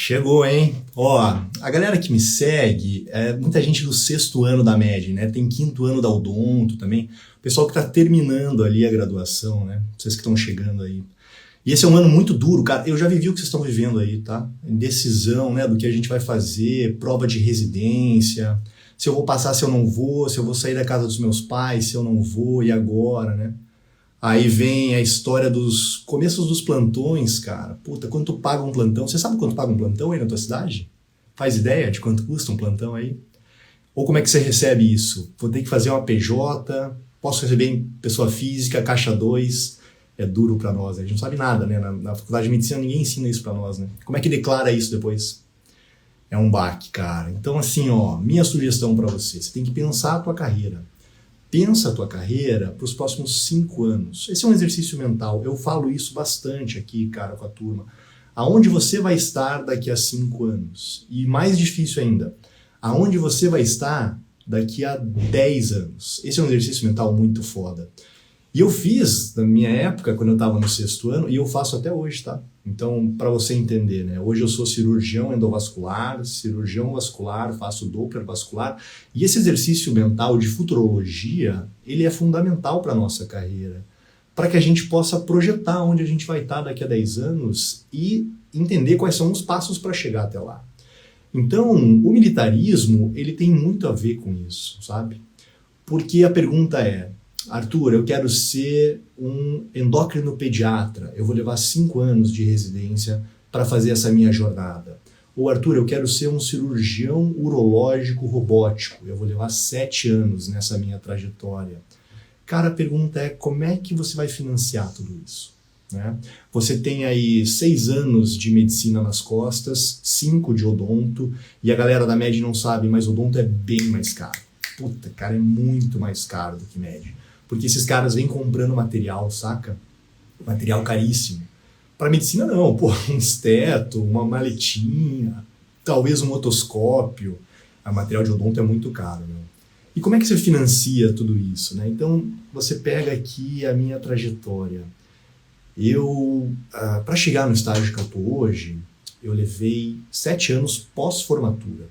Chegou, hein? Ó, a galera que me segue, muita gente do 6º ano da MED, né? Tem 5º ano da Odonto também. O pessoal que tá terminando ali a graduação, né? Vocês que estão chegando aí. E esse é um ano muito duro, cara. Eu já vivi o que vocês estão vivendo aí, tá? Decisão, né? Do que a gente vai fazer, prova de residência, se eu vou passar, se eu não vou, se eu vou sair da casa dos meus pais, se eu não vou, e agora, né? Aí vem a história dos começos dos plantões, cara. Puta, quanto tu paga um plantão? Você sabe quanto paga um plantão aí na tua cidade? Faz ideia de quanto custa um plantão aí? Ou como é que você recebe isso? Vou ter que fazer uma PJ, posso receber em pessoa física, caixa 2. É duro pra nós, a gente não sabe nada, né? Na faculdade de medicina ninguém ensina isso pra nós, né? Como é que declara isso depois? É um baque, cara. Então assim, ó, minha sugestão pra você tem que pensar a tua carreira. Pensa a tua carreira para os próximos 5 anos. Esse é um exercício mental. Eu falo isso bastante aqui, cara, com a turma. Aonde você vai estar daqui a 5 anos? E mais difícil ainda, aonde você vai estar daqui a 10 anos? Esse é um exercício mental muito foda. E eu fiz na minha época, quando eu estava no 6º ano, e eu faço até hoje, tá? Então, para você entender, né? Hoje eu sou cirurgião endovascular, cirurgião vascular, faço Doppler vascular, e esse exercício mental de futurologia, ele é fundamental para a nossa carreira, para que a gente possa projetar onde a gente vai estar daqui a 10 anos e entender quais são os passos para chegar até lá. Então, o militarismo, ele tem muito a ver com isso, sabe? Porque a pergunta é, Arthur, eu quero ser um endócrino pediatra, eu vou levar 5 anos de residência para fazer essa minha jornada. Ou Arthur, eu quero ser um cirurgião urológico robótico, eu vou levar 7 anos nessa minha trajetória. Cara, a pergunta é como é que você vai financiar tudo isso? Né? Você tem aí 6 anos de medicina nas costas, 5 de odonto, e a galera da MED não sabe, mas odonto é bem mais caro. Puta, cara, é muito mais caro do que MED. Porque esses caras vêm comprando material, saca? Material caríssimo. Para medicina não, pô, um esteto, uma maletinha, talvez um otoscópio. O material de odonto é muito caro, meu. E como é que você financia tudo isso, né? Então, você pega aqui a minha trajetória. Para chegar no estágio que eu tô hoje, eu levei 7 anos pós-formatura.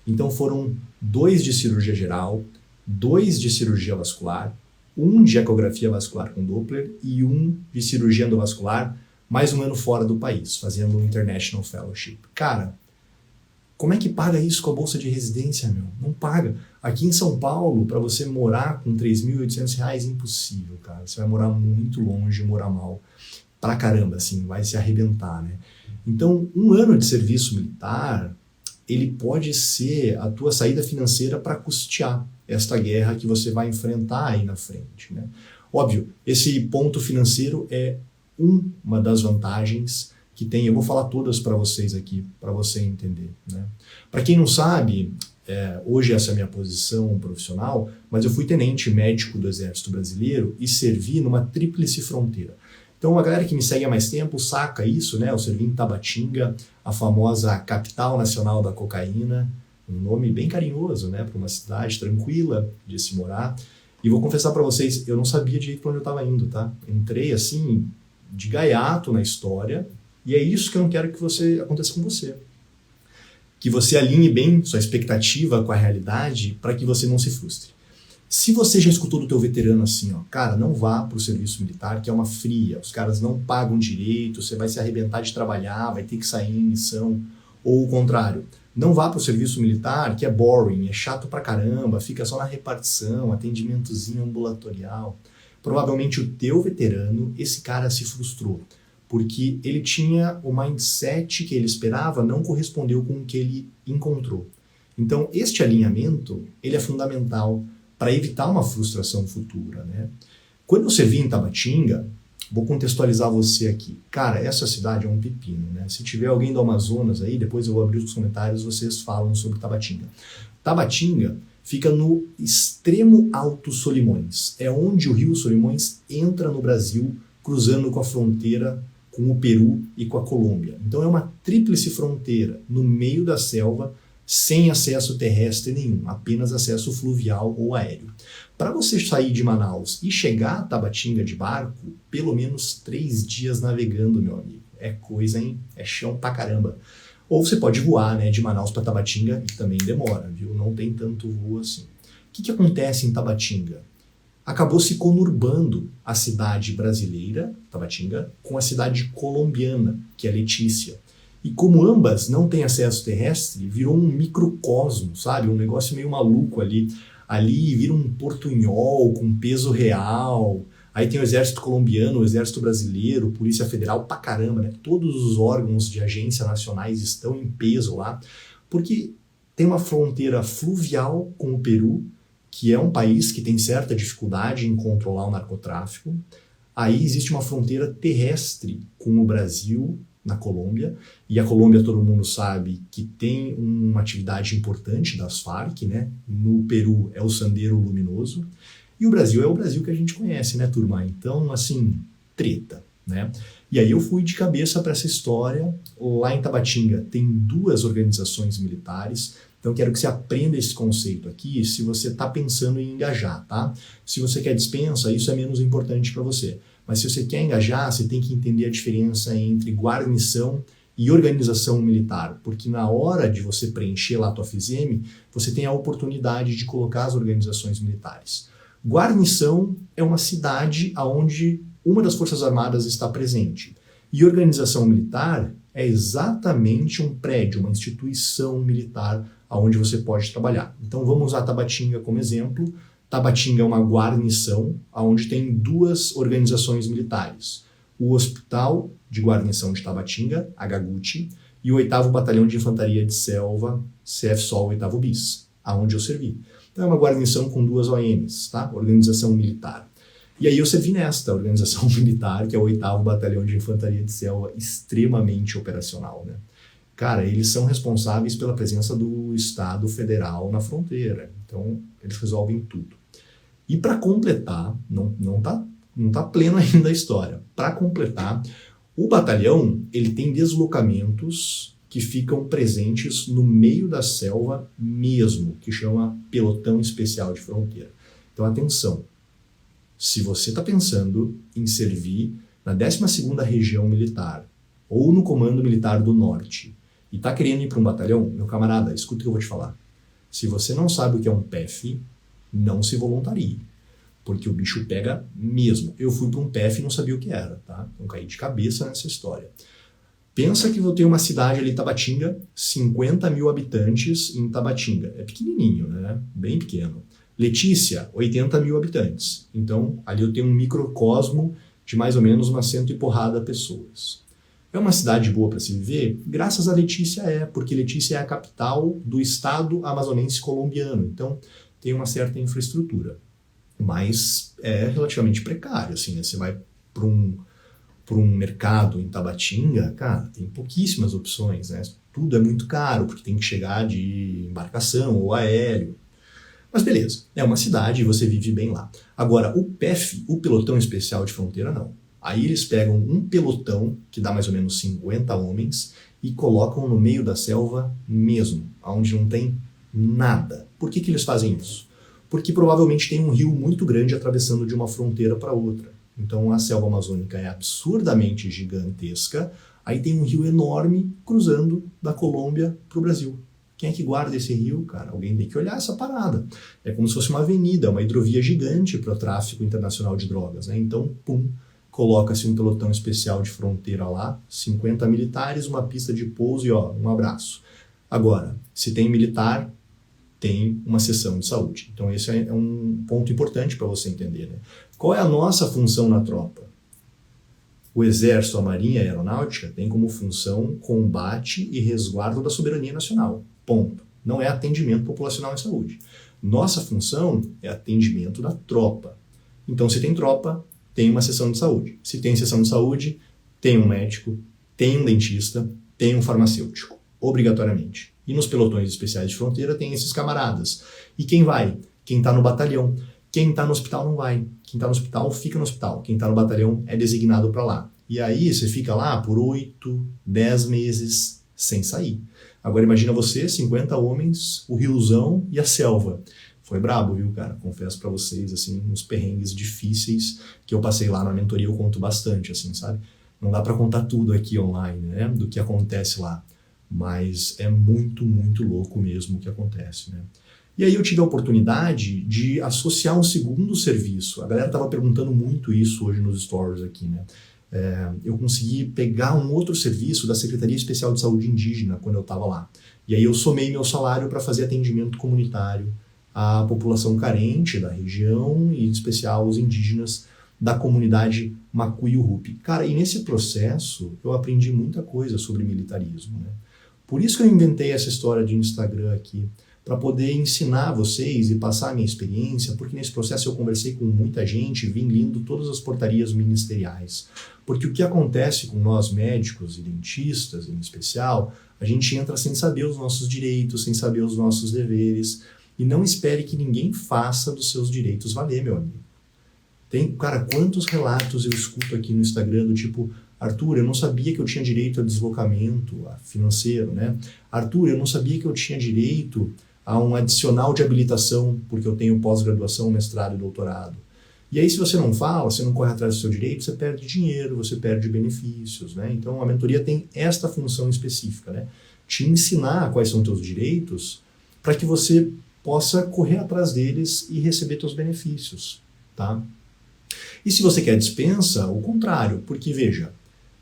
Então foram 2 de cirurgia geral, 2 de cirurgia vascular, 1 de ecografia vascular com Doppler e 1 de cirurgia endovascular, mais um ano fora do país, fazendo um International Fellowship. Cara, como é que paga isso com a bolsa de residência, meu? Não paga. Aqui em São Paulo, para você morar com R$3.800, é impossível, cara. Você vai morar muito longe, morar mal. Pra caramba, assim, vai se arrebentar, né? Então, 1 ano de serviço militar, ele pode ser a tua saída financeira para custear esta guerra que você vai enfrentar aí na frente, né? Óbvio, esse ponto financeiro é uma das vantagens que tem. Eu vou falar todas para vocês aqui, para você entender, né? Para quem não sabe, hoje essa é a minha posição profissional, mas eu fui tenente médico do Exército Brasileiro e servi numa tríplice fronteira. Então a galera que me segue há mais tempo saca isso, né? Eu servi em Tabatinga, a famosa capital nacional da cocaína, um nome bem carinhoso, né? Para uma cidade tranquila de se morar. E vou confessar para vocês, eu não sabia direito para onde eu estava indo, tá? Entrei assim, de gaiato na história, e é isso que eu não quero que aconteça com você. Que você alinhe bem sua expectativa com a realidade para que você não se frustre. Se você já escutou do teu veterano assim, ó, cara, não vá pro serviço militar, que é uma fria, os caras não pagam direito, você vai se arrebentar de trabalhar, vai ter que sair em missão, ou o contrário, não vá pro serviço militar, que é boring, é chato pra caramba, fica só na repartição, atendimentozinho ambulatorial. Provavelmente o teu veterano, esse cara se frustrou, porque ele tinha o mindset que ele esperava, não correspondeu com o que ele encontrou. Então, este alinhamento, ele é fundamental para evitar uma frustração futura, né? Quando eu servi em Tabatinga, vou contextualizar você aqui. Cara, essa cidade é um pepino, né? Se tiver alguém do Amazonas aí, depois eu vou abrir os comentários, vocês falam sobre Tabatinga. Tabatinga fica no extremo alto Solimões. É onde o rio Solimões entra no Brasil, cruzando com a fronteira com o Peru e com a Colômbia. Então é uma tríplice fronteira no meio da selva, sem acesso terrestre nenhum, apenas acesso fluvial ou aéreo. Para você sair de Manaus e chegar a Tabatinga de barco, pelo menos 3 dias navegando, meu amigo. É coisa, hein? É chão pra caramba. Ou você pode voar, né, de Manaus para Tabatinga, que também demora, viu? Não tem tanto voo assim. O que acontece em Tabatinga? Acabou se conurbando a cidade brasileira, Tabatinga, com a cidade colombiana, que é Letícia. E como ambas não têm acesso terrestre, virou um microcosmo, sabe? Um negócio meio maluco ali. Ali vira um portunhol com peso real. Aí tem o exército colombiano, o exército brasileiro, Polícia Federal pra caramba, né? Todos os órgãos de agência nacionais estão em peso lá, porque tem uma fronteira fluvial com o Peru, que é um país que tem certa dificuldade em controlar o narcotráfico. Aí existe uma fronteira terrestre com o Brasil, na Colômbia, e a Colômbia, todo mundo sabe que tem uma atividade importante das Farc, né? No Peru é o Sendero Luminoso, e o Brasil é o Brasil que a gente conhece, né, turma? Então, assim, treta, né? E aí eu fui de cabeça para essa história. Lá em Tabatinga tem 2 organizações militares. Então quero que você aprenda esse conceito aqui se você está pensando em engajar, tá? Se você quer dispensa, isso é menos importante para você. Mas se você quer engajar, você tem que entender a diferença entre guarnição e organização militar, porque na hora de você preencher lá a tua FISEME, você tem a oportunidade de colocar as organizações militares. Guarnição é uma cidade onde uma das Forças Armadas está presente. E organização militar é exatamente um prédio, uma instituição militar onde você pode trabalhar. Então vamos usar Tabatinga como exemplo. Tabatinga é uma guarnição onde tem 2 organizações militares. O Hospital de Guarnição de Tabatinga, HGUT, e o 8º Batalhão de Infantaria de Selva, CFSOL 8º BIS, aonde eu servi. Então é uma guarnição com 2 OMs, tá? Organização militar. E aí eu servi nesta organização militar, que é o 8º Batalhão de Infantaria de Selva, extremamente operacional, né? Cara, eles são responsáveis pela presença do Estado Federal na fronteira. Então, eles resolvem tudo. E para completar, não tá pleno ainda a história. Para completar, o batalhão ele tem deslocamentos que ficam presentes no meio da selva mesmo, que chama Pelotão Especial de Fronteira. Então, atenção. Se você está pensando em servir na 12ª Região Militar ou no Comando Militar do Norte e está querendo ir para um batalhão, meu camarada, escuta o que eu vou te falar. Se você não sabe o que é um PEF, não se voluntarie, porque o bicho pega mesmo. Eu fui para um PEF e não sabia o que era, tá? Então caí de cabeça nessa história. Pensa que eu tenho uma cidade ali, Tabatinga, 50 mil habitantes em Tabatinga. É pequenininho, né? Bem pequeno. Letícia, 80 mil habitantes. Então, ali eu tenho um microcosmo de mais ou menos umas 100 e porrada pessoas. É uma cidade boa para se viver? Graças a Letícia porque Letícia é a capital do estado amazonense colombiano. Então, tem uma certa infraestrutura. Mas é relativamente precário, assim, né? Você vai para um mercado em Tabatinga, cara, tem pouquíssimas opções, né? Tudo é muito caro, porque tem que chegar de embarcação ou aéreo. Mas beleza, é uma cidade e você vive bem lá. Agora, o PEF, o Pelotão Especial de Fronteira, não. Aí eles pegam um pelotão, que dá mais ou menos 50 homens, e colocam no meio da selva mesmo, onde não tem nada. Por que eles fazem isso? Porque provavelmente tem um rio muito grande atravessando de uma fronteira para outra. Então a selva amazônica é absurdamente gigantesca, aí tem um rio enorme cruzando da Colômbia para o Brasil. Quem é que guarda esse rio, cara? Alguém tem que olhar essa parada. É como se fosse uma avenida, uma hidrovia gigante para o tráfico internacional de drogas, né? Então, pum, coloca-se um pelotão especial de fronteira lá, 50 militares, uma pista de pouso e ó, um abraço. Agora, se tem militar, tem uma seção de saúde. Então esse é um ponto importante para você entender, né? Qual é a nossa função na tropa? O Exército, a Marinha e a Aeronáutica tem como função combate e resguardo da soberania nacional. Ponto. Não é atendimento populacional em saúde. Nossa função é atendimento da tropa. Então se tem tropa, tem uma seção de saúde. Se tem seção de saúde, tem um médico, tem um dentista, tem um farmacêutico, obrigatoriamente. E nos pelotões especiais de fronteira tem esses camaradas. E quem vai? Quem está no batalhão. Quem está no hospital não vai. Quem está no hospital fica no hospital. Quem está no batalhão é designado para lá. E aí você fica lá por 8, 10 meses sem sair. Agora imagina você, 50 homens, o riozão e a selva. Foi brabo, viu, cara? Confesso pra vocês, assim, uns perrengues difíceis que eu passei lá na mentoria, eu conto bastante, assim, sabe? Não dá pra contar tudo aqui online, né, do que acontece lá. Mas é muito, muito louco mesmo o que acontece, né? E aí eu tive a oportunidade de associar um segundo serviço. A galera estava perguntando muito isso hoje nos stories aqui, né? Eu consegui pegar um outro serviço da Secretaria Especial de Saúde Indígena quando eu estava lá. E aí eu somei meu salário para fazer atendimento comunitário à população carente da região e em especial os indígenas da comunidade Macuiu-Rupi. Cara, e nesse processo eu aprendi muita coisa sobre militarismo, né? Por isso que eu inventei essa história de Instagram aqui, para poder ensinar vocês e passar a minha experiência, porque nesse processo eu conversei com muita gente, vim lendo todas as portarias ministeriais. Porque o que acontece com nós médicos e dentistas, em especial, a gente entra sem saber os nossos direitos, sem saber os nossos deveres, e não espere que ninguém faça dos seus direitos valer, meu amigo. Cara, quantos relatos eu escuto aqui no Instagram do tipo: Arthur, eu não sabia que eu tinha direito a deslocamento financeiro, né? Arthur, eu não sabia que eu tinha direito a um adicional de habilitação, porque eu tenho pós-graduação, mestrado e doutorado. E aí, se você não fala, você não corre atrás do seu direito, você perde dinheiro, você perde benefícios, né? Então, a mentoria tem esta função específica, né? Te ensinar quais são teus direitos para que você possa correr atrás deles e receber teus benefícios, tá? E se você quer dispensa, o contrário, porque, veja,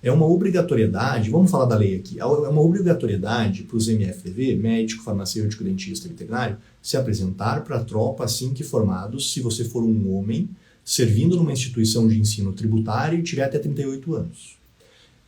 é uma obrigatoriedade, vamos falar da lei aqui, é uma obrigatoriedade para os MFDV, médico, farmacêutico, dentista, veterinário, se apresentar para a tropa assim que formados, se você for um homem, servindo numa instituição de ensino tributário e tiver até 38 anos.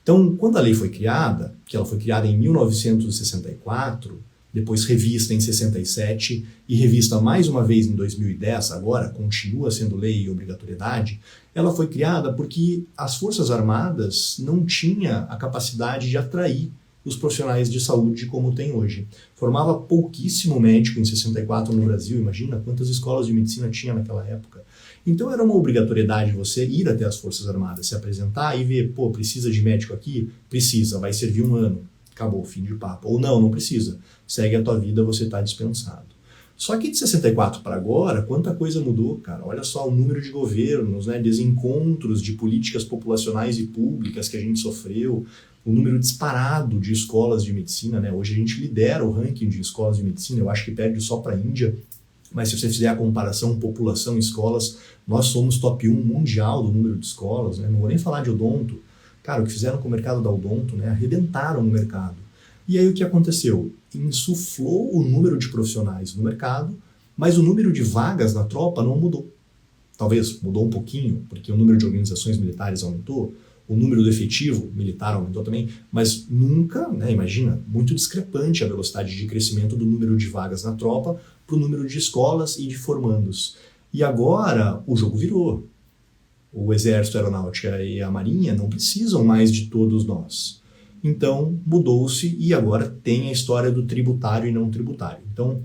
Então, quando a lei foi criada, que ela foi criada em 1964, depois revista em 67 e revista mais uma vez em 2010, agora continua sendo lei e obrigatoriedade, ela foi criada porque as Forças Armadas não tinham a capacidade de atrair os profissionais de saúde como tem hoje. Formava pouquíssimo médico em 64 no Brasil, imagina quantas escolas de medicina tinha naquela época. Então era uma obrigatoriedade você ir até as Forças Armadas, se apresentar e ver, pô, precisa de médico aqui? Precisa, vai servir um ano. Acabou, fim de papo. Ou não, não precisa. Segue a tua vida, você está dispensado. Só que de 64 para agora, quanta coisa mudou, cara. Olha só o número de governos, né, desencontros de políticas populacionais e públicas que a gente sofreu, o número disparado de escolas de medicina, né? Hoje a gente lidera o ranking de escolas de medicina, eu acho que perde só para a Índia, mas se você fizer a comparação população e escolas, nós somos top 1 mundial do número de escolas, né? Não vou nem falar de odonto. Cara, o que fizeram com o mercado da odonto, né? Arrebentaram o mercado. E aí o que aconteceu? Insuflou o número de profissionais no mercado, mas o número de vagas na tropa não mudou. Talvez mudou um pouquinho, porque o número de organizações militares aumentou, o número do efetivo militar aumentou também, mas nunca, né, imagina, muito discrepante a velocidade de crescimento do número de vagas na tropa para o número de escolas e de formandos. E agora o jogo virou. O Exército, a Aeronáutica e a Marinha não precisam mais de todos nós. Então, mudou-se e agora tem a história do tributário e não tributário. Então,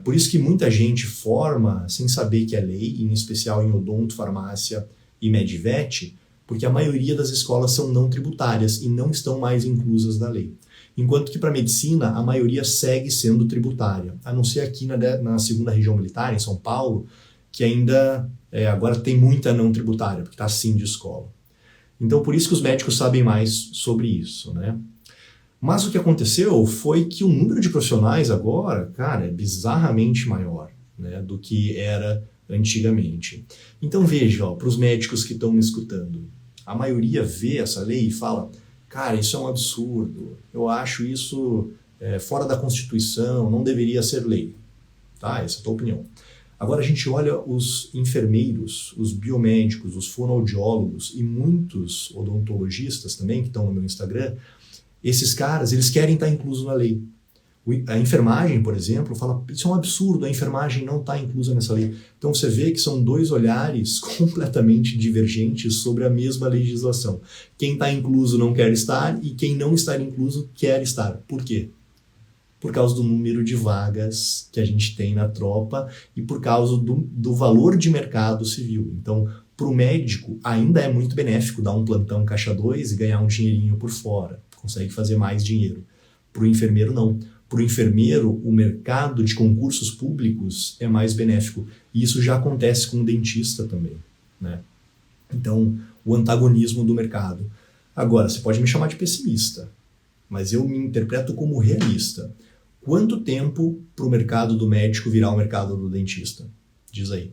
por isso que muita gente forma sem saber que é lei, em especial em odonto, farmácia e medvet, porque a maioria das escolas são não tributárias e não estão mais inclusas na lei. Enquanto que para medicina, a maioria segue sendo tributária, a não ser aqui na segunda região militar, em São Paulo, que ainda agora tem muita não tributária, porque está assim de escola. Então, por isso que os médicos sabem mais sobre isso, né? Mas o que aconteceu foi que o número de profissionais agora, cara, é bizarramente maior, né, do que era antigamente. Então, veja, para os médicos que estão me escutando, a maioria vê essa lei e fala, cara, isso é um absurdo, eu acho isso fora da Constituição, não deveria ser lei. Tá? Essa é a tua opinião. Agora a gente olha os enfermeiros, os biomédicos, os fonoaudiólogos e muitos odontologistas também, que estão no meu Instagram, esses caras, eles querem estar inclusos na lei. A enfermagem, por exemplo, fala, isso é um absurdo, a enfermagem não está inclusa nessa lei. Então você vê que são dois olhares completamente divergentes sobre a mesma legislação. Quem está incluso não quer estar e quem não está incluso quer estar. Por quê? Por causa do número de vagas que a gente tem na tropa e por causa do valor de mercado civil. Então, para o médico, ainda é muito benéfico dar um plantão caixa 2 e ganhar um dinheirinho por fora. Consegue fazer mais dinheiro. Para o enfermeiro, não. Para o enfermeiro, o mercado de concursos públicos é mais benéfico. E isso já acontece com o dentista também, né? Então, o antagonismo do mercado. Agora, você pode me chamar de pessimista. mas eu me interpreto como realista. Quanto tempo para o mercado do médico virar o mercado do dentista? Diz aí.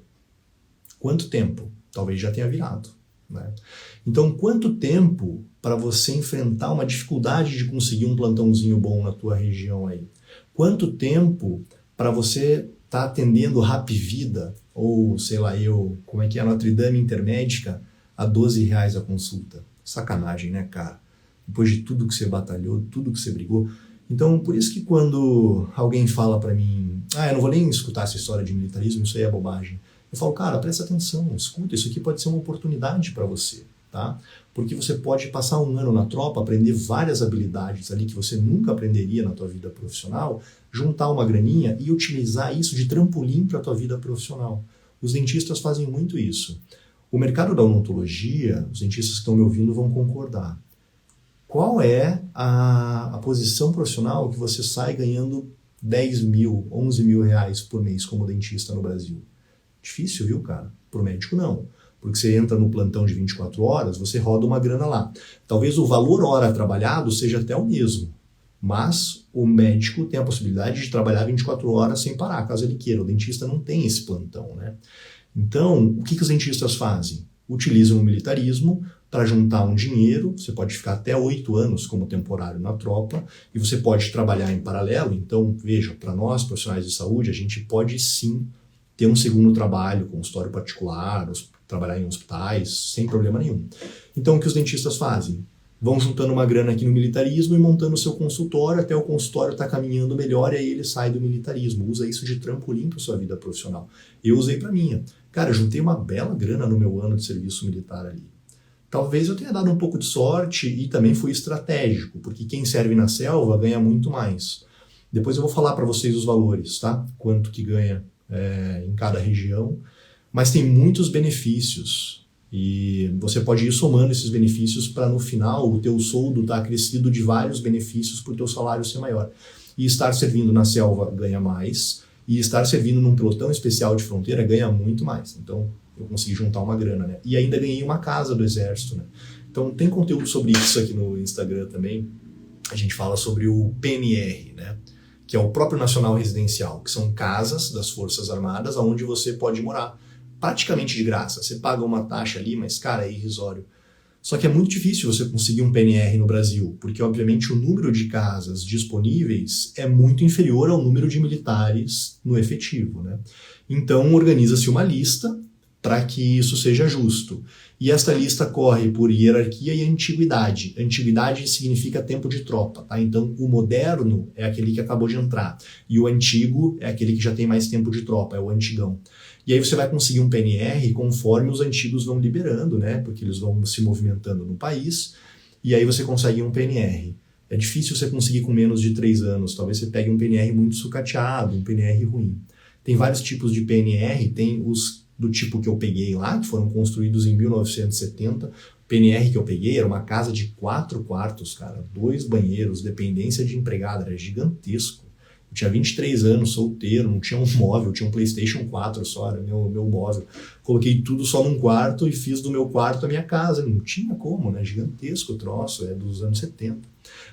Quanto tempo? Talvez já tenha virado, né? Então, quanto tempo para você enfrentar uma dificuldade de conseguir um plantãozinho bom na tua região aí? Quanto tempo para você estar atendendo Rapvida ou, sei lá como é que é, a Notre Dame Intermédica a R$12 a consulta? Sacanagem, né, cara? Depois de tudo que você batalhou, tudo que você brigou. Então, por isso que quando alguém fala para mim, eu não vou nem escutar essa história de militarismo, isso aí é bobagem. Eu falo, cara, presta atenção, escuta, isso aqui pode ser uma oportunidade para você, tá? Porque você pode passar um ano na tropa, aprender várias habilidades ali que você nunca aprenderia na tua vida profissional, juntar uma graninha e utilizar isso de trampolim para a tua vida profissional. Os dentistas fazem muito isso. O mercado da odontologia, os dentistas que estão me ouvindo vão concordar. Qual é a posição profissional que você sai ganhando 10 mil, 11 mil reais por mês como dentista no Brasil? Difícil, viu, cara? Pro médico, não. Porque você entra no plantão de 24 horas, você roda uma grana lá. Talvez o valor hora trabalhado seja até o mesmo, mas o médico tem a possibilidade de trabalhar 24 horas sem parar, caso ele queira. O dentista não tem esse plantão, né? Então, o que os dentistas fazem? Utilizam o militarismo para juntar um dinheiro, você pode ficar até 8 anos como temporário na tropa, e você pode trabalhar em paralelo. Então, veja, para nós, profissionais de saúde, a gente pode sim ter um segundo trabalho, consultório particular, trabalhar em hospitais, sem problema nenhum. Então, o que os dentistas fazem? Vão juntando uma grana aqui no militarismo e montando o seu consultório, até o consultório estar caminhando melhor, e aí ele sai do militarismo. Usa isso de trampolim para sua vida profissional. Eu usei para minha. Cara, eu juntei uma bela grana no meu ano de serviço militar ali. Talvez eu tenha dado um pouco de sorte e também fui estratégico, porque quem serve na selva ganha muito mais. Depois eu vou falar para vocês os valores, tá? Quanto que ganha em cada região, mas tem muitos benefícios e você pode ir somando esses benefícios para no final o teu soldo estar acrescido de vários benefícios para o teu salário ser maior. E estar servindo na selva ganha mais, e estar servindo num pelotão especial de fronteira ganha muito mais. Então eu consegui juntar uma grana, né? E ainda ganhei uma casa do exército, né? Então tem conteúdo sobre isso aqui no Instagram também. A gente fala sobre o PNR, né? Que é o próprio Nacional Residencial, que são casas das Forças Armadas onde você pode morar praticamente de graça. Você paga uma taxa ali, mas, cara, é irrisório. Só que é muito difícil você conseguir um PNR no Brasil, porque, obviamente, o número de casas disponíveis é muito inferior ao número de militares no efetivo, né? Então, organiza-se uma lista para que isso seja justo. E esta lista corre por hierarquia e antiguidade. Antiguidade significa tempo de tropa, tá? Então, o moderno é aquele que acabou de entrar. E o antigo é aquele que já tem mais tempo de tropa, é o antigão. E aí você vai conseguir um PNR conforme os antigos vão liberando, né? Porque eles vão se movimentando no país. E aí você consegue um PNR. É difícil você conseguir com menos de 3 anos. Talvez você pegue um PNR muito sucateado, um PNR ruim. Tem vários tipos de PNR, tem os do tipo que eu peguei lá, que foram construídos em 1970. O PNR que eu peguei era uma casa de 4 quartos, cara, 2 banheiros, dependência de empregada, era gigantesco. Eu tinha 23 anos, solteiro, não tinha um móvel, tinha um PlayStation 4 só, era meu móvel. Coloquei tudo só num quarto e fiz do meu quarto a minha casa. Não tinha como, né? Gigantesco o troço, é dos anos 70.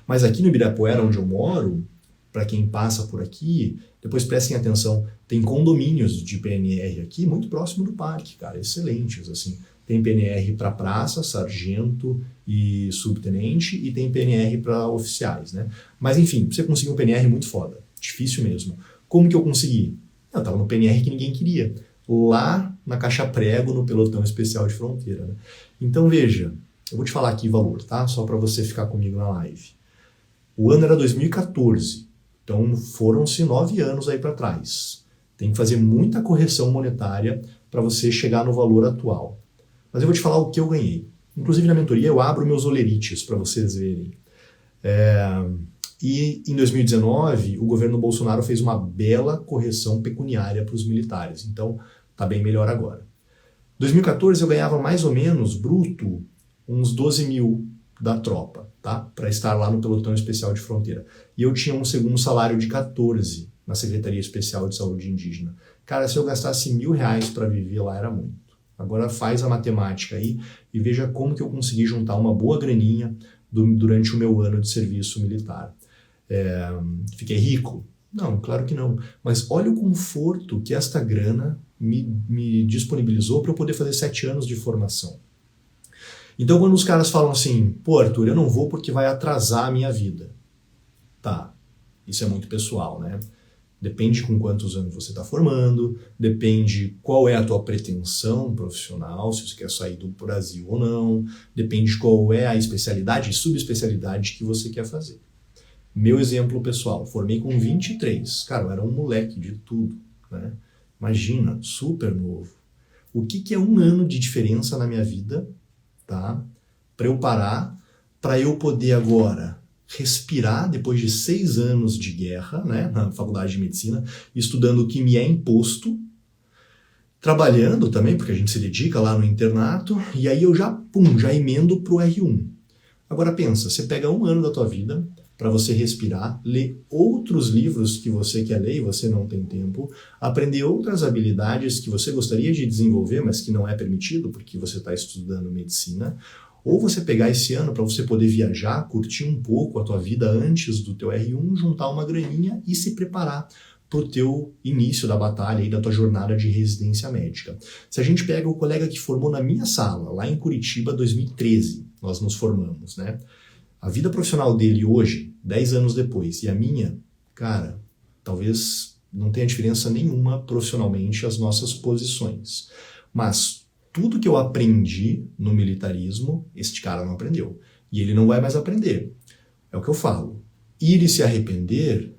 Mas aqui no Ibirapuera, onde eu moro, para quem passa por aqui, depois prestem atenção, tem condomínios de PNR aqui muito próximo do parque, cara, excelentes, assim. Tem PNR para praça, sargento e subtenente, e tem PNR para oficiais, né? Mas enfim, você conseguiu um PNR muito foda, difícil mesmo. Como que eu consegui? Eu tava no PNR que ninguém queria, lá na Caixa Prego, no pelotão especial de fronteira, né? Então veja, eu vou te falar aqui valor, tá? Só para você ficar comigo na live. O ano era 2014. Então foram-se 9 anos aí para trás. Tem que fazer muita correção monetária para você chegar no valor atual. Mas eu vou te falar o que eu ganhei. Inclusive na mentoria eu abro meus olerites para vocês verem. E em 2019 o governo Bolsonaro fez uma bela correção pecuniária para os militares. Então tá bem melhor agora. Em 2014 eu ganhava mais ou menos, bruto, uns 12 mil da tropa, tá? Para estar lá no pelotão especial de fronteira. E eu tinha um segundo salário de 14 na Secretaria Especial de Saúde Indígena. Cara, se eu gastasse R$1.000 para viver lá era muito. Agora faz a matemática aí e veja como que eu consegui juntar uma boa graninha durante o meu ano de serviço militar. Fiquei rico? Não, claro que não. Mas olha o conforto que esta grana me disponibilizou para eu poder fazer 7 anos de formação. Então, quando os caras falam assim, pô, Arthur, eu não vou porque vai atrasar a minha vida. Tá, isso é muito pessoal, né? Depende com quantos anos você está formando, depende qual é a tua pretensão profissional, se você quer sair do Brasil ou não, depende qual é a especialidade e subespecialidade que você quer fazer. Meu exemplo pessoal, formei com 23, cara, eu era um moleque de tudo, né? Imagina, super novo. O que é 1 ano de diferença na minha vida, tá? Para eu parar, para eu poder agora respirar depois de 6 anos de guerra, né, na faculdade de medicina, estudando o que me é imposto, trabalhando também, porque a gente se dedica lá no internato, e aí eu já emendo pro R1. Agora pensa, você pega 1 ano da tua vida para você respirar, ler outros livros que você quer ler e você não tem tempo, aprender outras habilidades que você gostaria de desenvolver, mas que não é permitido porque você está estudando medicina, ou você pegar esse ano para você poder viajar, curtir um pouco a tua vida antes do teu R1, juntar uma graninha e se preparar para o teu início da batalha e da tua jornada de residência médica. Se a gente pega o colega que formou na minha sala, lá em Curitiba, 2013, nós nos formamos, né? A vida profissional dele hoje, 10 anos depois, e a minha, cara, talvez não tenha diferença nenhuma profissionalmente as nossas posições. Mas tudo que eu aprendi no militarismo, este cara não aprendeu. E ele não vai mais aprender. É o que eu falo. Ir e se arrepender,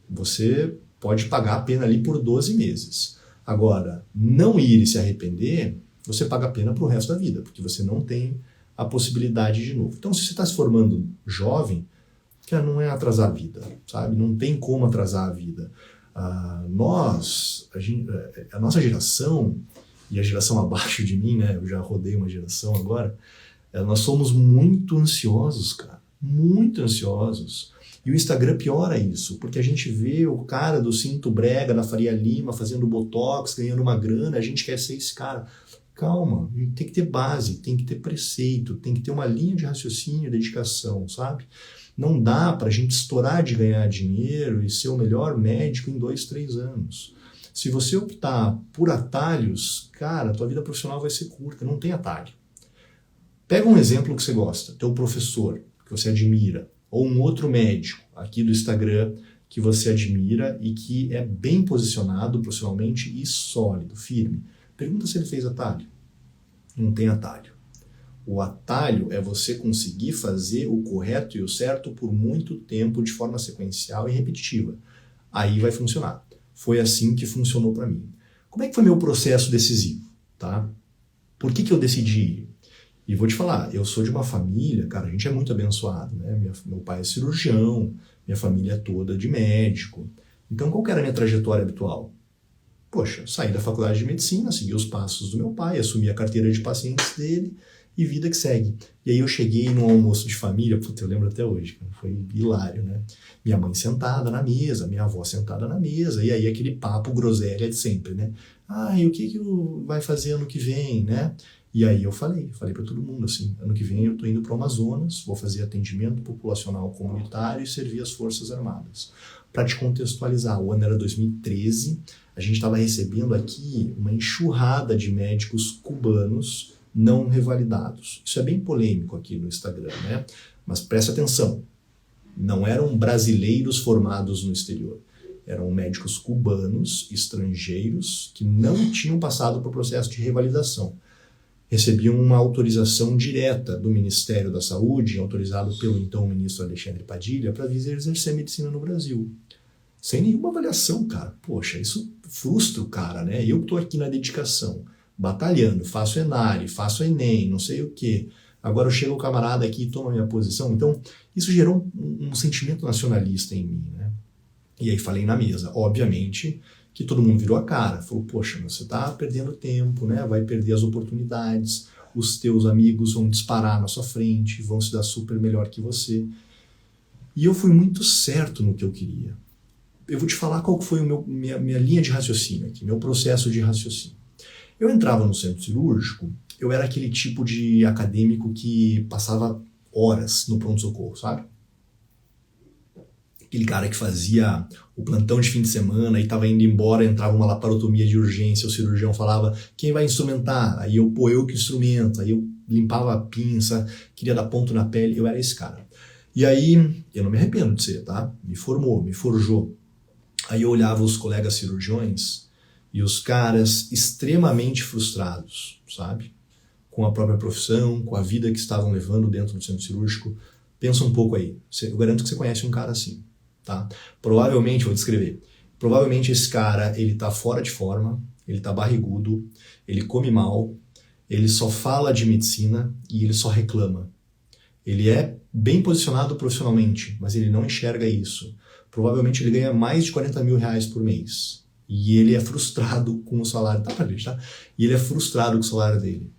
você pode pagar a pena ali por 12 meses. Agora, não ir e se arrepender, você paga a pena para o resto da vida, porque você não tem a possibilidade de novo. Então, se você está se formando jovem, cara, não é atrasar a vida, sabe? Não tem como atrasar a vida. A nossa geração, e a geração abaixo de mim, né? Eu já rodei uma geração agora, nós somos muito ansiosos, cara. Muito ansiosos. E o Instagram piora isso, porque a gente vê o cara do cinto brega na Faria Lima fazendo botox, ganhando uma grana, a gente quer ser esse cara. Calma, tem que ter base, tem que ter preceito, tem que ter uma linha de raciocínio e dedicação, sabe? Não dá pra gente estourar de ganhar dinheiro e ser o melhor médico em 2, 3 anos. Se você optar por atalhos, cara, a tua vida profissional vai ser curta, não tem atalho. Pega um exemplo que você gosta, teu professor, que você admira, ou um outro médico aqui do Instagram que você admira e que é bem posicionado profissionalmente e sólido, firme. Pergunta se ele fez atalho. Não tem atalho. O atalho é você conseguir fazer o correto e o certo por muito tempo de forma sequencial e repetitiva. Aí vai funcionar. Foi assim que funcionou para mim. Como é que foi meu processo decisivo? Tá? Por que eu decidi ir? E vou te falar, eu sou de uma família, cara, a gente é muito abençoado, né? Meu pai é cirurgião, minha família é toda de médico. Então qual que era a minha trajetória habitual? Poxa, saí da faculdade de medicina, segui os passos do meu pai, assumi a carteira de pacientes dele e vida que segue. E aí eu cheguei num almoço de família, eu lembro até hoje, foi hilário, né? Minha mãe sentada na mesa, minha avó sentada na mesa, e aí aquele papo groselha de sempre, né? E o que vai fazer ano que vem, né? E aí eu falei para todo mundo assim, ano que vem eu tô indo para o Amazonas, vou fazer atendimento populacional comunitário e servir as Forças Armadas. Para te contextualizar, o ano era 2013, a gente estava recebendo aqui uma enxurrada de médicos cubanos não revalidados. Isso é bem polêmico aqui no Instagram, né? Mas presta atenção, não eram brasileiros formados no exterior. Eram médicos cubanos, estrangeiros, que não tinham passado por processo de revalidação. Recebiam uma autorização direta do Ministério da Saúde, autorizado pelo então ministro Alexandre Padilha, para vir exercer medicina no Brasil. Sem nenhuma avaliação, cara. Poxa, isso frustra o cara, né? Eu que estou aqui na dedicação, batalhando, faço ENARE, faço ENEM, não sei o quê. Agora chega o camarada aqui e toma minha posição. Então, isso gerou um sentimento nacionalista em mim, né? E aí falei na mesa, obviamente, que todo mundo virou a cara. Falou, poxa, você está perdendo tempo, né? Vai perder as oportunidades, os teus amigos vão disparar na sua frente, vão se dar super melhor que você. E eu fui muito certo no que eu queria. Eu vou te falar qual foi minha linha de raciocínio aqui, meu processo de raciocínio. Eu entrava no centro cirúrgico, eu era aquele tipo de acadêmico que passava horas no pronto-socorro, sabe? Aquele cara que fazia o plantão de fim de semana e estava indo embora, entrava uma laparotomia de urgência, o cirurgião falava, quem vai instrumentar? Aí eu que instrumento, aí eu limpava a pinça, queria dar ponto na pele, eu era esse cara. E aí, eu não me arrependo de ser, tá? Me formou, me forjou. Aí eu olhava os colegas cirurgiões e os caras extremamente frustrados, sabe? Com a própria profissão, com a vida que estavam levando dentro do centro cirúrgico. Pensa um pouco aí. Eu garanto que você conhece um cara assim, tá? Provavelmente, vou descrever, provavelmente esse cara, ele tá fora de forma, ele tá barrigudo, ele come mal, ele só fala de medicina e ele só reclama. Ele é bem posicionado profissionalmente, mas ele não enxerga isso. Provavelmente ele ganha mais de 40 mil reais por mês. E ele é frustrado com o salário. Tá pra gente, tá? E ele é frustrado com o salário dele.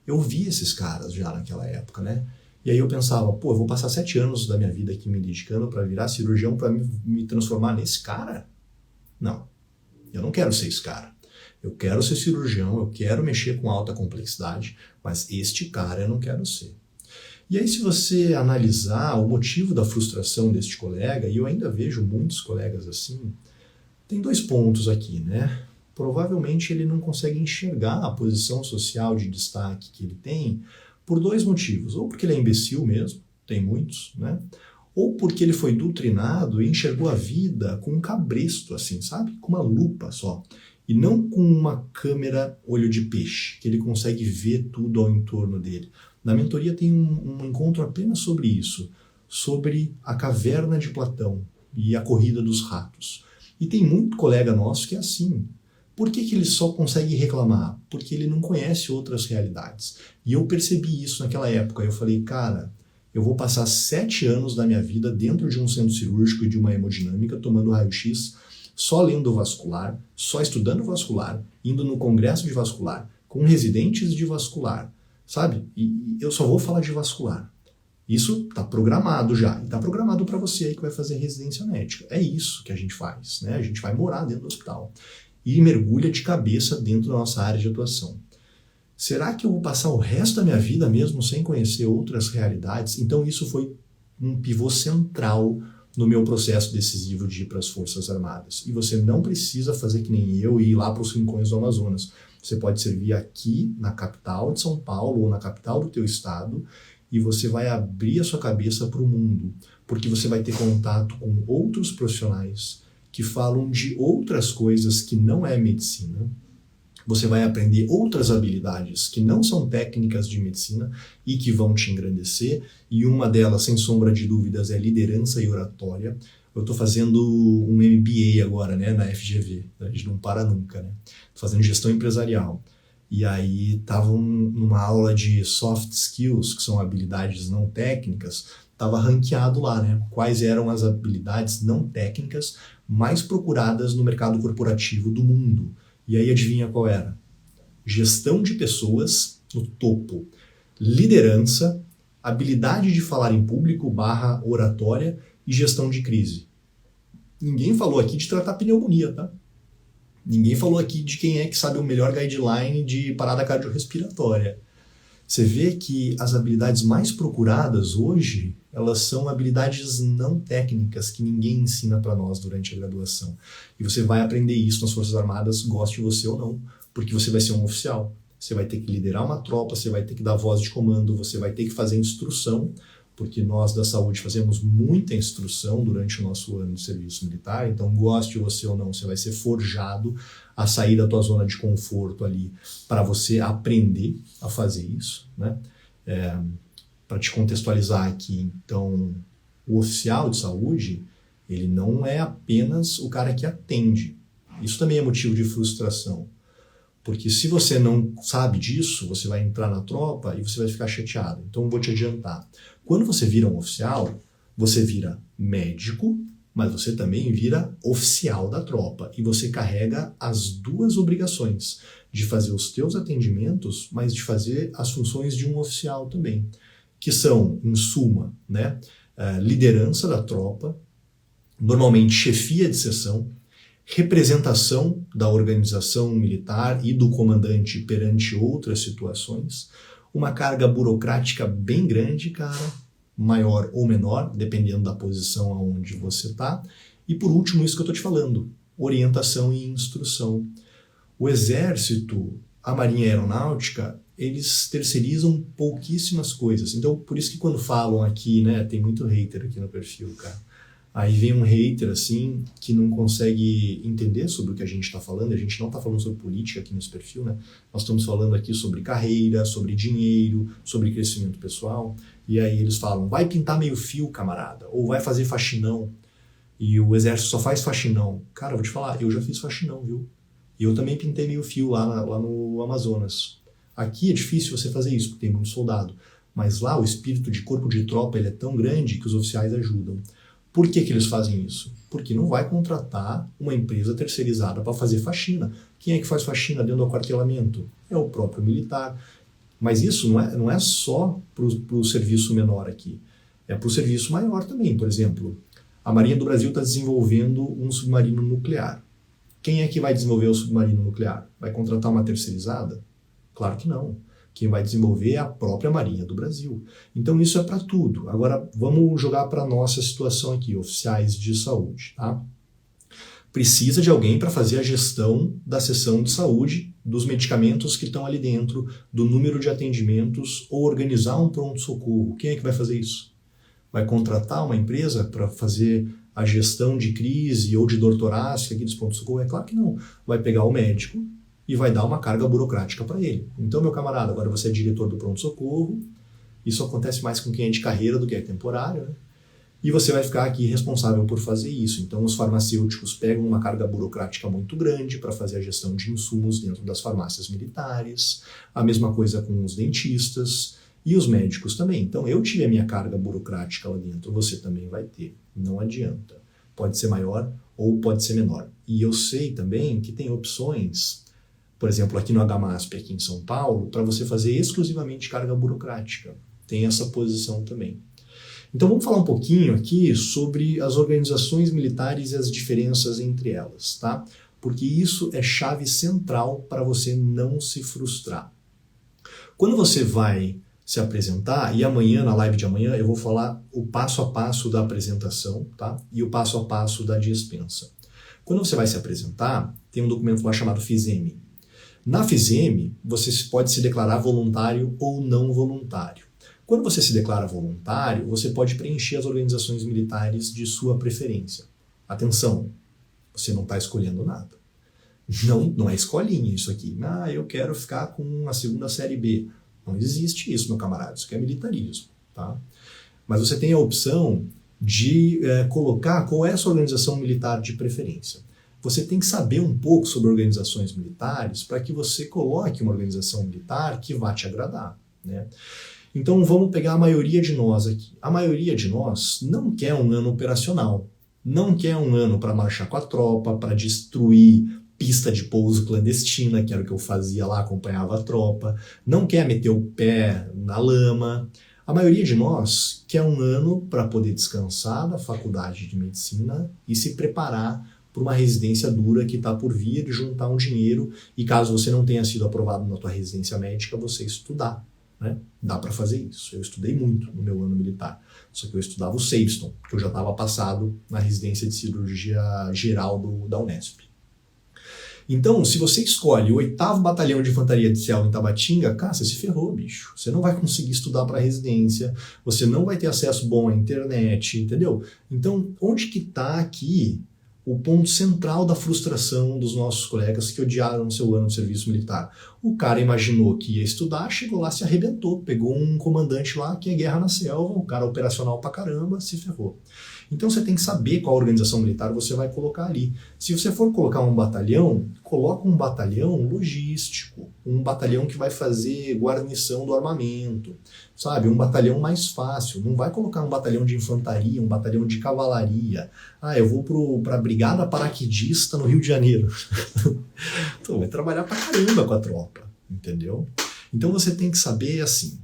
Eu vi esses caras já naquela época, né? E aí eu pensava, pô, eu vou passar 7 anos da minha vida aqui me dedicando para virar cirurgião, para me transformar nesse cara? Não. Eu não quero ser esse cara. Eu quero ser cirurgião, eu quero mexer com alta complexidade, mas este cara eu não quero ser. E aí, se você analisar o motivo da frustração deste colega, e eu ainda vejo muitos colegas assim, tem 2 pontos aqui, né? Provavelmente ele não consegue enxergar a posição social de destaque que ele tem por 2 motivos. Ou porque ele é imbecil mesmo, tem muitos, né? Ou porque ele foi doutrinado e enxergou a vida com um cabresto, assim, sabe? Com uma lupa só. E não com uma câmera olho de peixe, que ele consegue ver tudo ao entorno dele. Na mentoria tem um encontro apenas sobre isso, sobre a caverna de Platão e a corrida dos ratos. E tem muito colega nosso que é assim. Por que ele só consegue reclamar? Porque ele não conhece outras realidades. E eu percebi isso naquela época. Eu falei, cara, eu vou passar 7 anos da minha vida dentro de um centro cirúrgico e de uma hemodinâmica, tomando raio-x, só lendo vascular, só estudando vascular, indo no congresso de vascular, com residentes de vascular, sabe? E eu só vou falar de vascular. Isso está programado já. E está programado para você aí que vai fazer residência médica. É isso que a gente faz, né? A gente vai morar dentro do hospital e mergulha de cabeça dentro da nossa área de atuação. Será que eu vou passar o resto da minha vida mesmo sem conhecer outras realidades? Então isso foi um pivô central no meu processo decisivo de ir para as Forças Armadas. E você não precisa fazer que nem eu e ir lá para os rincões do Amazonas. Você pode servir aqui na capital de São Paulo ou na capital do teu estado e você vai abrir a sua cabeça para o mundo, porque você vai ter contato com outros profissionais que falam de outras coisas que não é medicina. Você vai aprender outras habilidades que não são técnicas de medicina e que vão te engrandecer, e uma delas, sem sombra de dúvidas, é liderança e oratória. Eu estou fazendo um MBA agora, né, na FGV, a gente não para nunca, né? Tô fazendo gestão empresarial. E aí estavam numa aula de soft skills, que são habilidades não técnicas, estava ranqueado lá, né? Quais eram as habilidades não técnicas mais procuradas no mercado corporativo do mundo. E aí adivinha qual era? Gestão de pessoas no topo, liderança, habilidade de falar em público / oratória e gestão de crise. Ninguém falou aqui de tratar pneumonia, tá? Ninguém falou aqui de quem é que sabe o melhor guideline de parada cardiorrespiratória. Você vê que as habilidades mais procuradas hoje, elas são habilidades não técnicas que ninguém ensina para nós durante a graduação. E você vai aprender isso nas Forças Armadas, goste você ou não, porque você vai ser um oficial. Você vai ter que liderar uma tropa, você vai ter que dar voz de comando, você vai ter que fazer instrução, porque nós da saúde fazemos muita instrução durante o nosso ano de serviço militar, então goste você ou não, você vai ser forjado a sair da tua zona de conforto ali para você aprender a fazer isso, né? Para te contextualizar aqui, então, o oficial de saúde, ele não é apenas o cara que atende. Isso também é motivo de frustração. Porque se você não sabe disso, você vai entrar na tropa e você vai ficar chateado. Então, vou te adiantar. Quando você vira um oficial, você vira médico, mas você também vira oficial da tropa. E você carrega as 2 obrigações, de fazer os teus atendimentos, mas de fazer as funções de um oficial também, que são, em suma, né, liderança da tropa, normalmente chefia de seção, representação da organização militar e do comandante perante outras situações, uma carga burocrática bem grande, cara, maior ou menor, dependendo da posição aonde você está. E por último, isso que eu estou te falando, orientação e instrução. O Exército, a Marinha Aeronáutica, eles terceirizam pouquíssimas coisas. Então, por isso que quando falam aqui, né, tem muito hater aqui no perfil, cara. Aí vem um hater, assim, que não consegue entender sobre o que a gente está falando. A gente não está falando sobre política aqui nesse perfil, né? Nós estamos falando aqui sobre carreira, sobre dinheiro, sobre crescimento pessoal. E aí eles falam, vai pintar meio fio, camarada, ou vai fazer faxinão. E o Exército só faz faxinão. Cara, eu vou te falar, eu já fiz faxinão, viu? E eu também pintei meio fio lá no Amazonas. Aqui é difícil você fazer isso, porque tem muito soldado. Mas lá o espírito de corpo de tropa ele é tão grande que os oficiais ajudam. Por que eles fazem isso? Porque não vai contratar uma empresa terceirizada para fazer faxina. Quem é que faz faxina dentro do aquartelamento? É o próprio militar. Mas isso não é só para o serviço menor aqui. É para o serviço maior também. Por exemplo, a Marinha do Brasil está desenvolvendo um submarino nuclear. Quem é que vai desenvolver o submarino nuclear? Vai contratar uma terceirizada? Claro que não. Quem vai desenvolver é a própria Marinha do Brasil. Então isso é para tudo. Agora vamos jogar para a nossa situação aqui, oficiais de saúde. Tá? Precisa de alguém para fazer a gestão da seção de saúde, dos medicamentos que estão ali dentro, do número de atendimentos ou organizar um pronto-socorro. Quem é que vai fazer isso? Vai contratar uma empresa para fazer a gestão de crise ou de dor torácica aqui dos pronto-socorro? É claro que não. Vai pegar o médico e vai dar uma carga burocrática para ele. Então, meu camarada, agora você é diretor do pronto-socorro, isso acontece mais com quem é de carreira do que é temporário, né? E você vai ficar aqui responsável por fazer isso. Então, os farmacêuticos pegam uma carga burocrática muito grande para fazer a gestão de insumos dentro das farmácias militares, a mesma coisa com os dentistas e os médicos também. Então, eu tive a minha carga burocrática lá dentro, você também vai ter. Não adianta. Pode ser maior ou pode ser menor. E eu sei também que tem opções, por exemplo, aqui no HMASP, aqui em São Paulo, para você fazer exclusivamente carga burocrática. Tem essa posição também. Então vamos falar um pouquinho aqui sobre as organizações militares e as diferenças entre elas, tá? Porque isso é chave central para você não se frustrar. Quando você vai se apresentar, e amanhã, na live de amanhã, eu vou falar o passo a passo da apresentação, tá? E o passo a passo da dispensa. Quando você vai se apresentar, tem um documento lá chamado FISEM. Na FISEM, você pode se declarar voluntário ou não voluntário. Quando você se declara voluntário, você pode preencher as organizações militares de sua preferência. Atenção, você não está escolhendo nada. Não é escolinha isso aqui. Ah, eu quero ficar com a segunda série B. Não existe isso, meu camarada. Isso aqui é militarismo. Tá? Mas você tem a opção de colocar qual é a sua organização militar de preferência. Você tem que saber um pouco sobre organizações militares para que você coloque uma organização militar que vá te agradar, né? Então vamos pegar a maioria de nós aqui. A maioria de nós não quer um ano operacional, não quer um ano para marchar com a tropa, para destruir pista de pouso clandestina, que era o que eu fazia lá, acompanhava a tropa, não quer meter o pé na lama. A maioria de nós quer um ano para poder descansar da faculdade de medicina e se preparar para uma residência dura que está por vir, juntar um dinheiro e caso você não tenha sido aprovado na tua residência médica, você estudar. Né? Dá para fazer isso. Eu estudei muito no meu ano militar, só que eu estudava o Sexton, porque eu já estava passado na residência de cirurgia geral da Unesp. Então, se você escolhe o 8º Batalhão de Infantaria de Selva em Tabatinga, cara, você se ferrou, bicho. Você não vai conseguir estudar para residência, você não vai ter acesso bom à internet, entendeu? Então, onde que está aqui o ponto central da frustração dos nossos colegas que odiaram o seu ano de serviço militar? O cara imaginou que ia estudar, chegou lá, se arrebentou, pegou um comandante lá que é guerra na selva, o cara operacional pra caramba, se ferrou. Então você tem que saber qual organização militar você vai colocar ali. Se você for colocar um batalhão, coloca um batalhão logístico, um batalhão que vai fazer guarnição do armamento, sabe? Um batalhão mais fácil. Não vai colocar um batalhão de infantaria, um batalhão de cavalaria. Ah, eu vou para a Brigada Paraquedista no Rio de Janeiro. Então, vai trabalhar pra caramba com a tropa, entendeu? Então você tem que saber assim.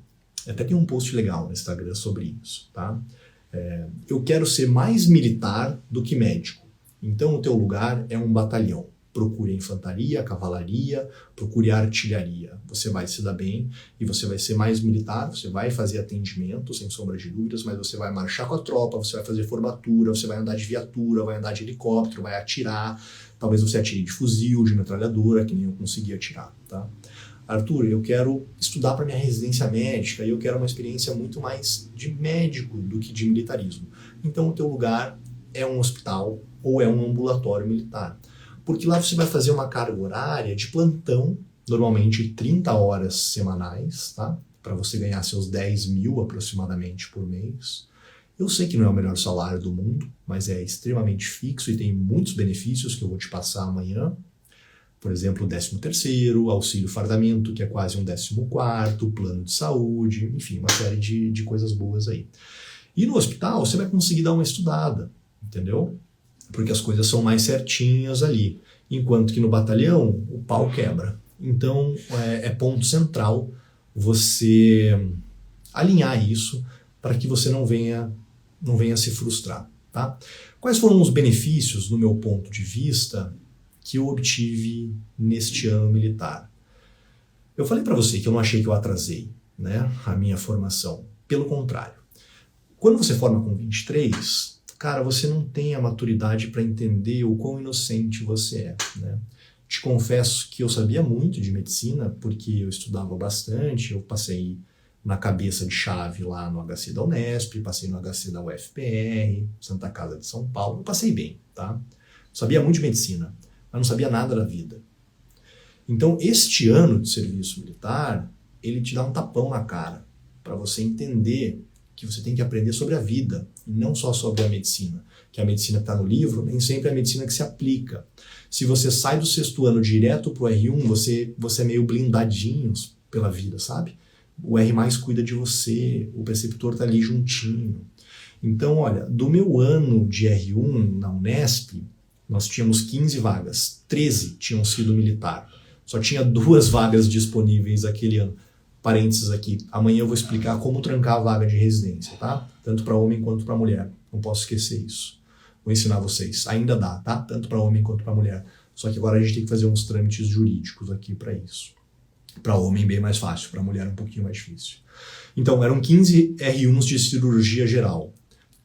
Até tem um post legal no Instagram sobre isso, tá? Eu quero ser mais militar do que médico. Então o teu lugar é um batalhão. Procure a infantaria, a cavalaria, procure a artilharia. Você vai se dar bem e você vai ser mais militar, você vai fazer atendimento, sem sombra de dúvidas, mas você vai marchar com a tropa, você vai fazer formatura, você vai andar de viatura, vai andar de helicóptero, vai atirar, talvez você atire de fuzil, de metralhadora, que nem eu consegui atirar, tá? Arthur, eu quero estudar para minha residência médica e eu quero uma experiência muito mais de médico do que de militarismo. Então o teu lugar é um hospital ou é um ambulatório militar. Porque lá você vai fazer uma carga horária de plantão, normalmente 30 horas semanais, tá? Para você ganhar seus 10 mil aproximadamente por mês. Eu sei que não é o melhor salário do mundo, mas é extremamente fixo e tem muitos benefícios que eu vou te passar amanhã. Por exemplo, o 13º, auxílio fardamento, que é quase um 14º, plano de saúde, enfim, uma série de coisas boas aí. E no hospital você vai conseguir dar uma estudada, entendeu? Porque as coisas são mais certinhas ali. Enquanto que no batalhão, o pau quebra. Então, é ponto central você alinhar isso para que você não venha se frustrar, tá? Quais foram os benefícios, no meu ponto de vista, que eu obtive neste ano militar? Eu falei para você que eu não achei que eu atrasei, né, a minha formação. Pelo contrário. Quando você forma com 23... cara, você não tem a maturidade para entender o quão inocente você é, né? Te confesso que eu sabia muito de medicina, porque eu estudava bastante, eu passei na cabeça de chave lá no HC da Unesp, passei no HC da UFPR, Santa Casa de São Paulo, eu passei bem, tá? Sabia muito de medicina, mas não sabia nada da vida. Então, este ano de serviço militar, ele te dá um tapão na cara, para você entender que você tem que aprender sobre a vida, e não só sobre a medicina. Que a medicina que está no livro, nem sempre é a medicina que se aplica. Se você sai do 6º ano direto para o R1, você é meio blindadinho pela vida, sabe? O R+ cuida de você, o preceptor está ali juntinho. Então, olha, do meu ano de R1 na Unesp, nós tínhamos 15 vagas, 13 tinham sido militar. Só tinha 2 vagas disponíveis aquele ano. Parênteses aqui, amanhã eu vou explicar como trancar a vaga de residência, tá? Tanto para homem quanto para mulher, não posso esquecer isso. Vou ensinar vocês, ainda dá, tá? Tanto para homem quanto para mulher. Só que agora a gente tem que fazer uns trâmites jurídicos aqui para isso. Para homem bem mais fácil, para mulher um pouquinho mais difícil. Então, eram 15 R1s de cirurgia geral.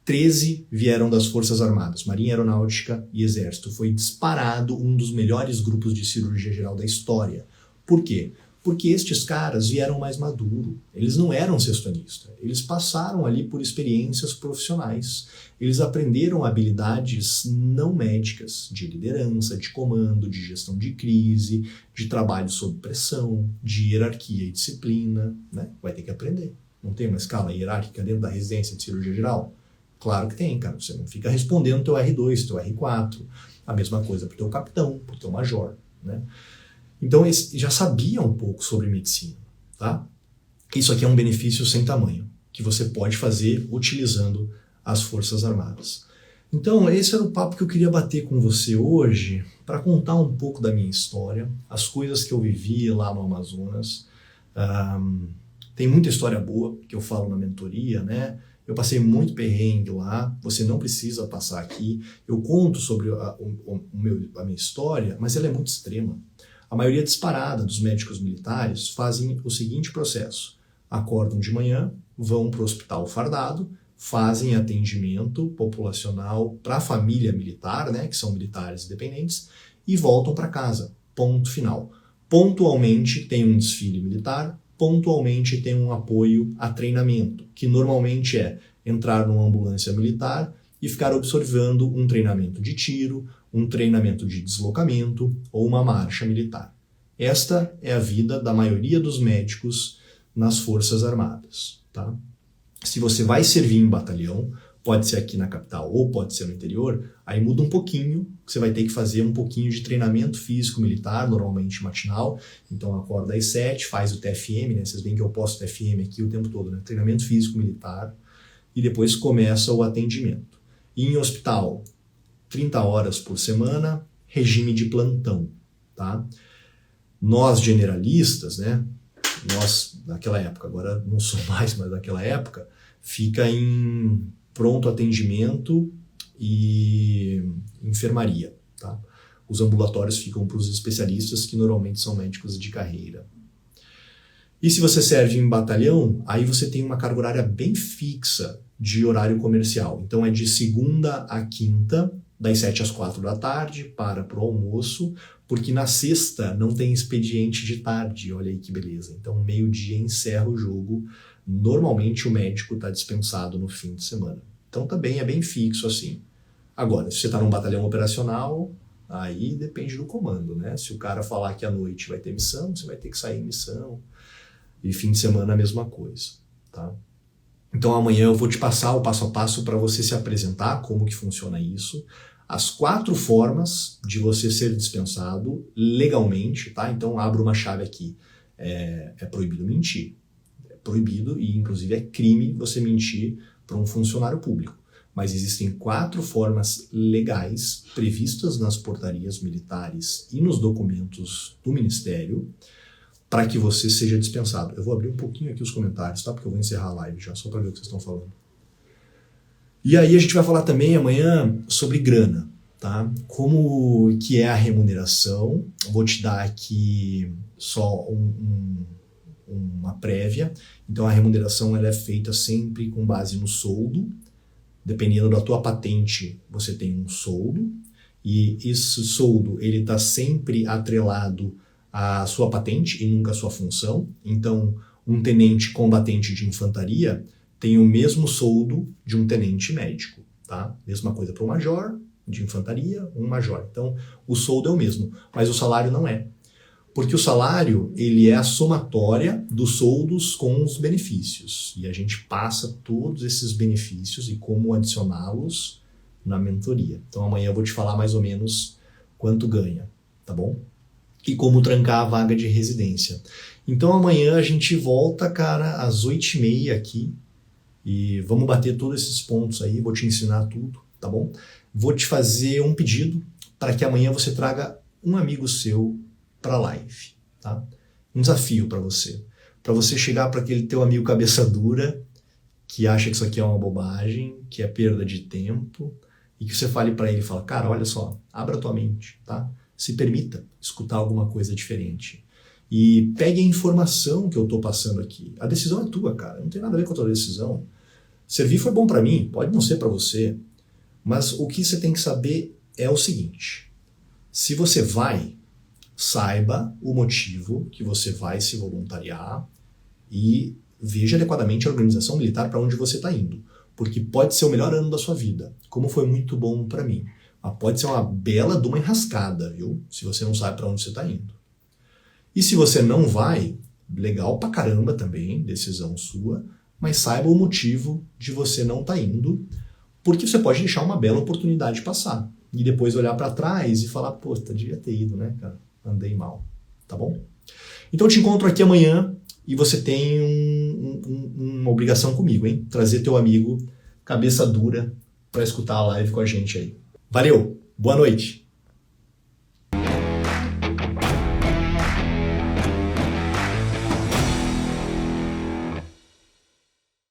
13 vieram das Forças Armadas, Marinha Aeronáutica e Exército. Foi disparado um dos melhores grupos de cirurgia geral da história. Por quê? Porque estes caras vieram mais maduro. Eles não eram sextonistas. Eles passaram ali por experiências profissionais. Eles aprenderam habilidades não médicas, de liderança, de comando, de gestão de crise, de trabalho sob pressão, de hierarquia e disciplina, né? Vai ter que aprender. Não tem uma escala hierárquica dentro da residência de cirurgia geral? Claro que tem, cara. Você não fica respondendo teu R2, teu R4. A mesma coisa pro teu capitão, pro teu major, né? Então eles já sabiam um pouco sobre medicina, tá? Isso aqui é um benefício sem tamanho, que você pode fazer utilizando as Forças Armadas. Então esse era o papo que eu queria bater com você hoje, para contar um pouco da minha história, as coisas que eu vivi lá no Amazonas. Tem muita história boa que eu falo na mentoria, né? Eu passei muito perrengue lá, você não precisa passar aqui. Eu conto sobre a minha história, mas ela é muito extrema. A maioria disparada dos médicos militares fazem o seguinte processo. Acordam de manhã, vão para o hospital fardado, fazem atendimento populacional para a família militar, né, que são militares independentes, e voltam para casa. Ponto final. Pontualmente tem um desfile militar, pontualmente tem um apoio a treinamento, que normalmente é entrar numa ambulância militar e ficar observando um treinamento de tiro, um treinamento de deslocamento ou uma marcha militar. Esta é a vida da maioria dos médicos nas Forças Armadas, tá? Se você vai servir em batalhão, pode ser aqui na capital ou pode ser no interior, aí muda um pouquinho, você vai ter que fazer um pouquinho de treinamento físico militar, normalmente matinal, então acorda às 7, faz o TFM, né? Vocês veem que eu posto TFM aqui o tempo todo, né? Treinamento físico militar, e depois começa o atendimento. E em hospital, 30 horas por semana, regime de plantão, tá? Nós generalistas, né? Nós, naquela época, agora não sou mais, mas naquela época, fica em pronto atendimento e enfermaria, tá? Os ambulatórios ficam para os especialistas, que normalmente são médicos de carreira. E se você serve em batalhão, aí você tem uma carga horária bem fixa de horário comercial. Então é de segunda a quinta, das 7 às 4 da tarde, para o almoço, porque na sexta não tem expediente de tarde, olha aí que beleza. Então meio-dia encerra o jogo, normalmente o médico está dispensado no fim de semana. Então também é bem fixo assim. Agora, se você está num batalhão operacional, aí depende do comando, né? Se o cara falar que à noite vai ter missão, você vai ter que sair em missão. E fim de semana a mesma coisa, tá? Então amanhã eu vou te passar o passo a passo para você se apresentar, como que funciona isso, as 4 formas de você ser dispensado legalmente, tá? Então abro uma chave aqui, é proibido mentir, é proibido e inclusive é crime você mentir para um funcionário público. Mas existem 4 formas legais previstas nas portarias militares e nos documentos do Ministério para que você seja dispensado. Eu vou abrir um pouquinho aqui os comentários, tá? Porque eu vou encerrar a live já, só para ver o que vocês estão falando. E aí a gente vai falar também amanhã sobre grana, tá? Como que é a remuneração. Vou te dar aqui só uma prévia. Então a remuneração ela é feita sempre com base no soldo. Dependendo da tua patente, você tem um soldo. E esse soldo ele está sempre atrelado a sua patente e nunca a sua função. Então, um tenente combatente de infantaria tem o mesmo soldo de um tenente médico, tá? Mesma coisa para um major de infantaria, um major. Então, o soldo é o mesmo, mas o salário não é. Porque o salário, ele é a somatória dos soldos com os benefícios. E a gente passa todos esses benefícios e como adicioná-los na mentoria. Então, amanhã eu vou te falar mais ou menos quanto ganha, tá bom? E como trancar a vaga de residência. Então amanhã a gente volta, cara, às 8h30 aqui e vamos bater todos esses pontos aí, vou te ensinar tudo, tá bom? Vou te fazer um pedido para que amanhã você traga um amigo seu para a live, tá? Um desafio para você chegar para aquele teu amigo cabeça dura que acha que isso aqui é uma bobagem, que é perda de tempo e que você fale para ele, fala, cara, olha só, abra tua mente, tá? Se permita escutar alguma coisa diferente. E pegue a informação que eu estou passando aqui. A decisão é tua, cara. Não tem nada a ver com a tua decisão. Servir foi bom para mim, pode não ser para você. Mas o que você tem que saber é o seguinte. Se você vai, saiba o motivo que você vai se voluntariar e veja adequadamente a organização militar para onde você está indo. Porque pode ser o melhor ano da sua vida, como foi muito bom para mim. Mas pode ser uma bela de uma enrascada, viu? Se você não sabe para onde você está indo. E se você não vai, legal pra caramba também, decisão sua, mas saiba o motivo de você não estar indo, porque você pode deixar uma bela oportunidade passar. E depois olhar para trás e falar, pô, devia ter ido, né, cara? Andei mal, tá bom? Então eu te encontro aqui amanhã e você tem uma obrigação comigo, hein? Trazer teu amigo cabeça dura para escutar a live com a gente aí. Valeu, boa noite!